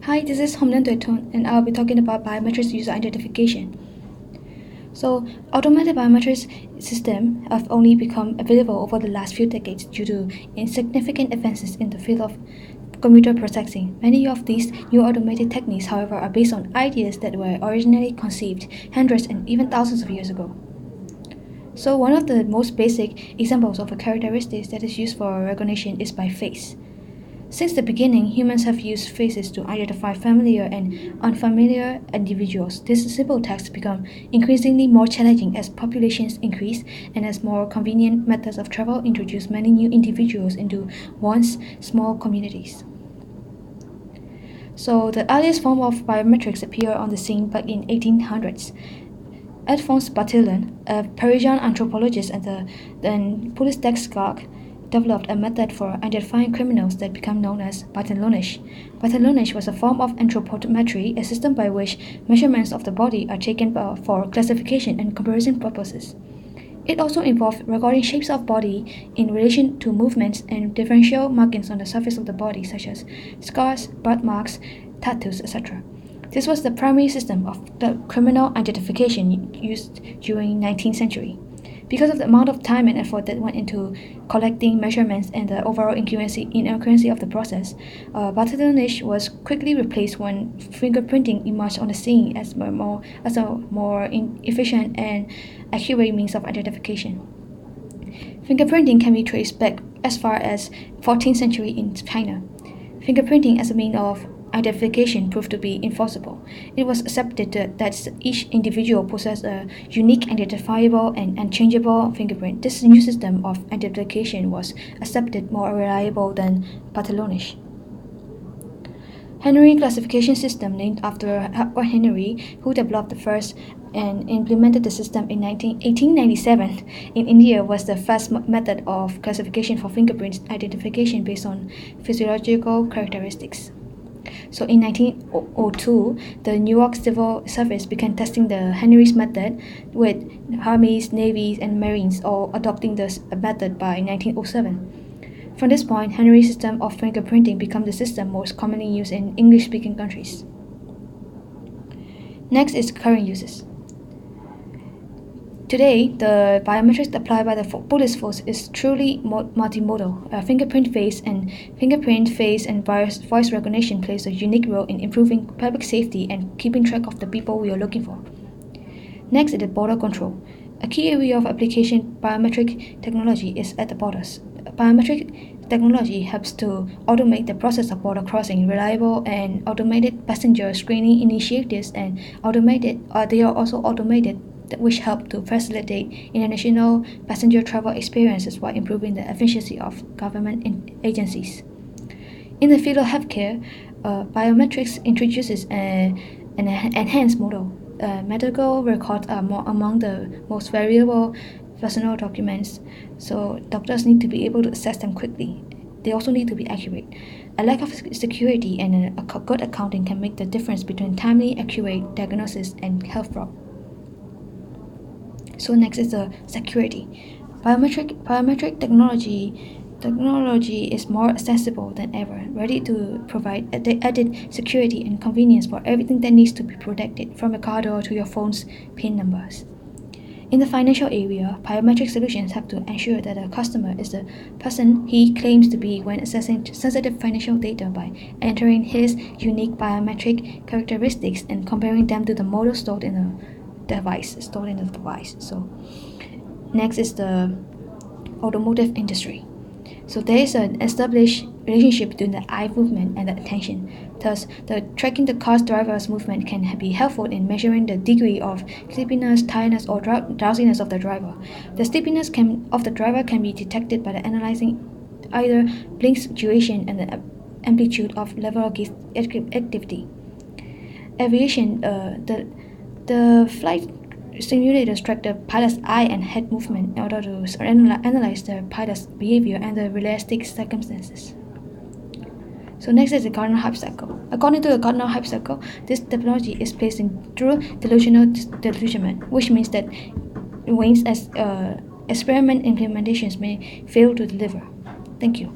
Hi, this is Homlan Dueton, and I'll be talking about biometrics user identification. So, automated biometrics systems have only become available over the last few decades due to insignificant advances in the field of computer processing. Many of these new automated techniques, however, are based on ideas that were originally conceived hundreds and even thousands of years ago. So, one of the most basic examples of a characteristic that is used for recognition is by face. Since the beginning, humans have used faces to identify familiar and unfamiliar individuals. This simple task becomes increasingly more challenging as populations increase and as more convenient methods of travel introduce many new individuals into once small communities. So the earliest form of biometrics appeared on the scene back in 1800s. Alphonse Bertillon, a Parisian anthropologist and then police tax clerk, developed a method for identifying criminals that became known as Bertillonage. Bertillonage was a form of anthropometry, a system by which measurements of the body are taken for classification and comparison purposes. It also involved recording shapes of body in relation to movements and differential markings on the surface of the body, such as scars, birthmarks, tattoos, etc. This was the primary system of the criminal identification used during 19th century. Because of the amount of time and effort that went into collecting measurements and the overall inaccuracy of the process, Bertillonage was quickly replaced when fingerprinting emerged on the scene as a more efficient and accurate means of identification. Fingerprinting can be traced back as far as 14th century in China. Fingerprinting as a means of identification proved to be enforceable. It was accepted that each individual possessed a unique, identifiable, and unchangeable fingerprint. This new system of identification was accepted more reliable than Bertillonage. Henry classification system, named after Edward Henry, who developed the first and implemented the system in 1897 in India, was the first method of classification for fingerprint identification based on physiological characteristics. So in 1902, the New York Civil Service began testing the Henry's method, with armies, navies, and marines all adopting this method by 1907. From this point, Henry's system of fingerprinting became the system most commonly used in English-speaking countries. Next is current uses. Today, the biometrics applied by the police force is truly multimodal. Fingerprint, face, and voice recognition plays a unique role in improving public safety and keeping track of the people we are looking for. Next is the border control. A key area of application biometric technology is at the borders. Biometric technology helps to automate the process of border crossing. Reliable and automated passenger screening initiatives and they are also automated, which help to facilitate international passenger travel experiences while improving the efficiency of government agencies. In the field of healthcare, biometrics introduces an enhanced model. Medical records are among the most valuable personal documents, so doctors need to be able to access them quickly. They also need to be accurate. A lack of security and a good accounting can make the difference between timely, accurate diagnosis and health fraud. So next is the security. Biometric technology is more accessible than ever, ready to provide added security and convenience for everything that needs to be protected, from your car door to your phone's PIN numbers. In the financial area, biometric solutions have to ensure that a customer is the person he claims to be when accessing sensitive financial data by entering his unique biometric characteristics and comparing them to the model stored in the device. So next is the automotive industry. So there is an established relationship between the eye movement and the attention. Thus, tracking the car's driver's movement can be helpful in measuring the degree of sleepiness, tiredness, or drowsiness of the driver. The sleepiness of the driver can be detected by analyzing either blink's duration and the amplitude of level of activity. Aviation, the flight simulators track the pilot's eye and head movement in order to analyze the pilot's behavior and the realistic circumstances. So next is the Gardner hype cycle. According to the Gardner hype cycle, this technology is placed in true delusional disillusionment, which means that it wanes as experiment implementations may fail to deliver. Thank you.